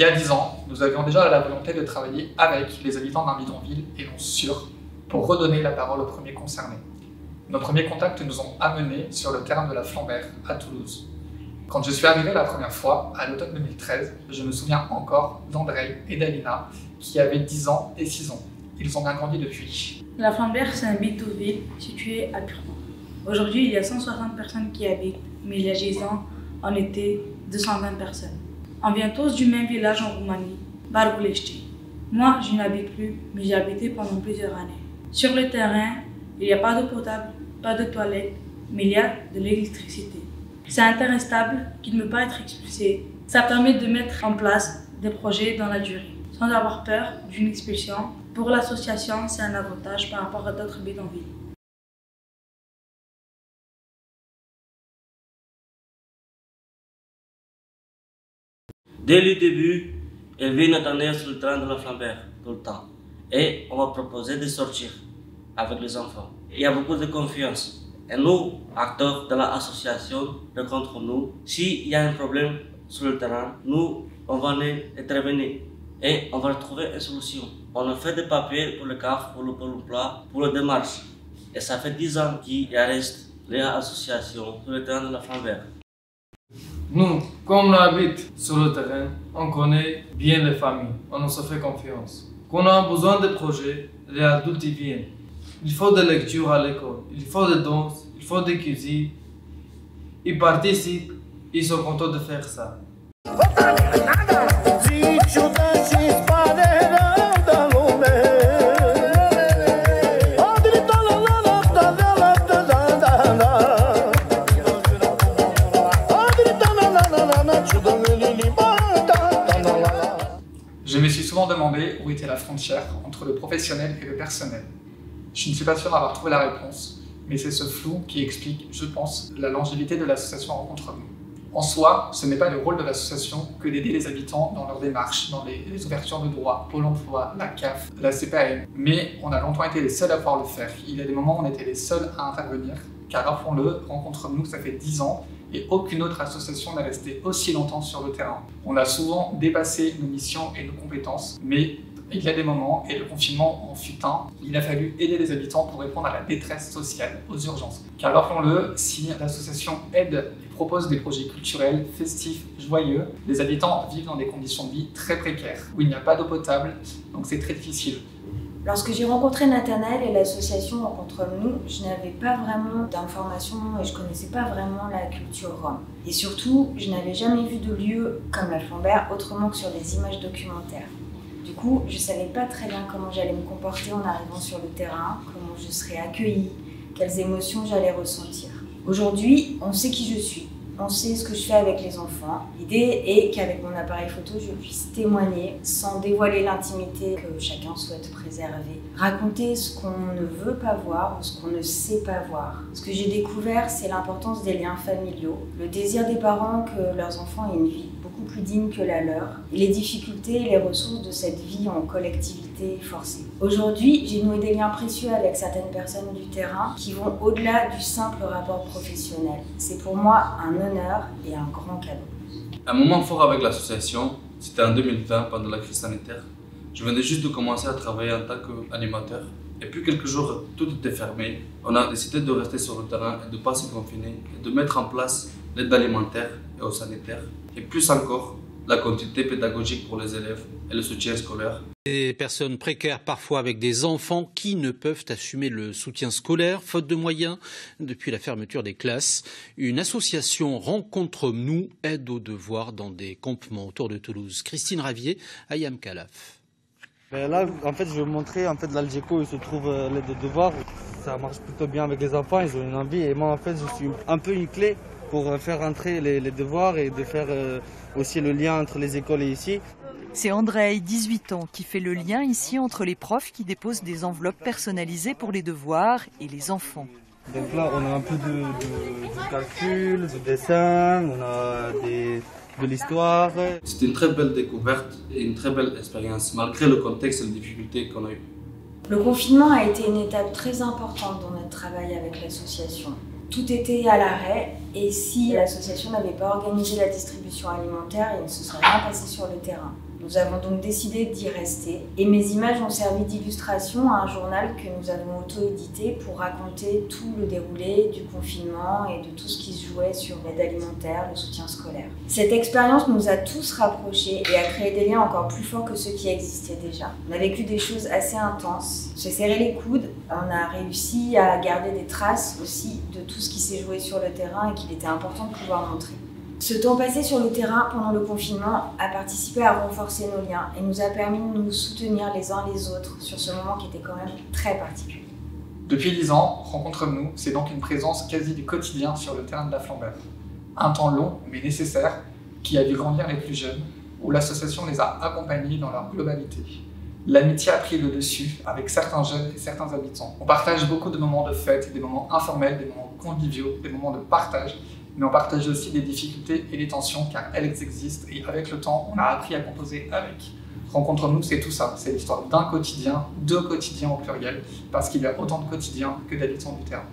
y a 10 ans, nous avions déjà la volonté de travailler avec les habitants d'un bidonville et non sur, pour redonner la parole aux premiers concernés. Nos premiers contacts nous ont amenés sur le terrain de la Flambert, à Toulouse. Quand je suis arrivé la première fois, à l'automne 2013, je me souviens encore d'André et d'Alina, qui avaient 10 ans et 6 ans. Ils ont bien grandi depuis. La Flambert, c'est un bidonville situé à Purpan. Aujourd'hui, il y a 160 personnes qui y habitent, mais il y a 10 ans, on était 220 personnes. On vient tous du même village en Roumanie, Barbulești. Moi, je n'habite plus, mais j'ai habité pendant plusieurs années. Sur le terrain, il n'y a pas d'eau potable, pas de toilettes, mais il y a de l'électricité. C'est un terrain stable qui ne peut pas être expulsé. Ça permet de mettre en place des projets dans la durée, sans avoir peur d'une expulsion. Pour l'association, c'est un avantage par rapport à d'autres bidonvilles. Dès le début, elle vient nous attendre sur le terrain de la Flambert, tout le temps. Et on va proposer de sortir avec les enfants. Il y a beaucoup de confiance. Et nous, acteurs de l'association, rencontrons-nous. S'il y a un problème sur le terrain, nous, on va intervenir et on va trouver une solution. On a fait des papiers pour le CAF, pour le Pôle emploi, pour la démarche. Et ça fait 10 ans qu'il reste l'association sur le terrain de la Flambert. Nous, comme on habite sur le terrain, on connaît bien les familles, on se fait confiance. Quand on a besoin de projets, les adultes y viennent. Il faut de lecture à l'école, il faut de danse, il faut de cuisine. Ils participent, ils sont contents de faire ça. Je me suis souvent demandé où était la frontière entre le professionnel et le personnel. Je ne suis pas sûr d'avoir trouvé la réponse, mais c'est ce flou qui explique, je pense, la longévité de l'association Rencontre Nous. En soi, ce n'est pas le rôle de l'association que d'aider les habitants dans leur démarche, dans les ouvertures de droits, Pôle emploi, la CAF, la CPAM. Mais on a longtemps été les seuls à pouvoir le faire. Il y a des moments où on était les seuls à intervenir, car rappelons-le, Rencontre Nous, ça fait 10 ans, et aucune autre association n'est restée aussi longtemps sur le terrain. On a souvent dépassé nos missions et nos compétences, mais il y a des moments, et le confinement en fut un, il a fallu aider les habitants pour répondre à la détresse sociale, aux urgences. Car rappelons-le, si l'association aide et propose des projets culturels, festifs, joyeux, les habitants vivent dans des conditions de vie très précaires, où il n'y a pas d'eau potable, donc c'est très difficile. Lorsque j'ai rencontré Nathanaël et l'association Rencontre Nous, je n'avais pas vraiment d'informations et je connaissais pas vraiment la culture rome. Et surtout, je n'avais jamais vu de lieu comme la Flambert autrement que sur des images documentaires. Du coup, je savais pas très bien comment j'allais me comporter en arrivant sur le terrain, comment je serais accueillie, quelles émotions j'allais ressentir. Aujourd'hui, on sait qui je suis. On sait ce que je fais avec les enfants. L'idée est qu'avec mon appareil photo, je puisse témoigner sans dévoiler l'intimité que chacun souhaite préserver. Raconter ce qu'on ne veut pas voir ou ce qu'on ne sait pas voir. Ce que j'ai découvert, c'est l'importance des liens familiaux, le désir des parents que leurs enfants aient une vie beaucoup plus digne que la leur, et les difficultés et les ressources de cette vie en collectivité forcée. Aujourd'hui, j'ai noué des liens précieux avec certaines personnes du terrain qui vont au-delà du simple rapport professionnel. C'est pour moi un honneur et un grand cadeau. Un moment fort avec l'association, c'était en 2020 pendant la crise sanitaire. Je venais juste de commencer à travailler en tant qu'animateur. Et puis quelques jours, tout était fermé. On a décidé de rester sur le terrain et de ne pas se confiner et de mettre en place l'aide alimentaire et au sanitaire. Et plus encore, la continuité pédagogique pour les élèves et le soutien scolaire. Des personnes précaires, parfois avec des enfants qui ne peuvent assumer le soutien scolaire, faute de moyens, depuis la fermeture des classes. Une association Rencontre Nous aide aux devoirs dans des campements autour de Toulouse. Christine Ravier, Ayam Kalaf. Là, en fait, je vais vous montrer l'Algeco où se trouve l'aide aux devoirs. Ça marche plutôt bien avec les enfants, ils ont une envie. Et moi, en fait, je suis un peu une clé pour faire entrer les devoirs et de faire aussi le lien entre les écoles et ici. C'est André, 18 ans, qui fait le lien ici entre les profs qui déposent des enveloppes personnalisées pour les devoirs et les enfants. Donc là, on a un peu de calcul, de dessin, on a de l'histoire. C'était une très belle découverte et une très belle expérience, malgré le contexte et les difficultés qu'on a eues. Le confinement a été une étape très importante dans notre travail avec l'association. Tout était à l'arrêt et si l'association n'avait pas organisé la distribution alimentaire, il ne se serait rien passé sur le terrain. Nous avons donc décidé d'y rester et mes images ont servi d'illustration à un journal que nous avons auto-édité pour raconter tout le déroulé du confinement et de tout ce qui se jouait sur l'aide alimentaire, le soutien scolaire. Cette expérience nous a tous rapprochés et a créé des liens encore plus forts que ceux qui existaient déjà. On a vécu des choses assez intenses, on s'est serré les coudes, on a réussi à garder des traces aussi de tout ce qui s'est joué sur le terrain et qu'il était important de pouvoir montrer. Ce temps passé sur le terrain pendant le confinement a participé à renforcer nos liens et nous a permis de nous soutenir les uns les autres sur ce moment qui était quand même très particulier. Depuis 10 ans, Rencontre-nous, c'est donc une présence quasi du quotidien sur le terrain de la Flambert. Un temps long mais nécessaire qui a vu grandir les plus jeunes, où l'association les a accompagnés dans leur globalité. L'amitié a pris le dessus avec certains jeunes et certains habitants. On partage beaucoup de moments de fête, des moments informels, des moments conviviaux, des moments de partage, mais on partage aussi des difficultés et des tensions car elles existent et avec le temps, on a appris à composer avec. Rencontre-nous, c'est tout ça, c'est l'histoire d'un quotidien, deux quotidiens au pluriel, parce qu'il y a autant de quotidiens que d'habitants du terrain.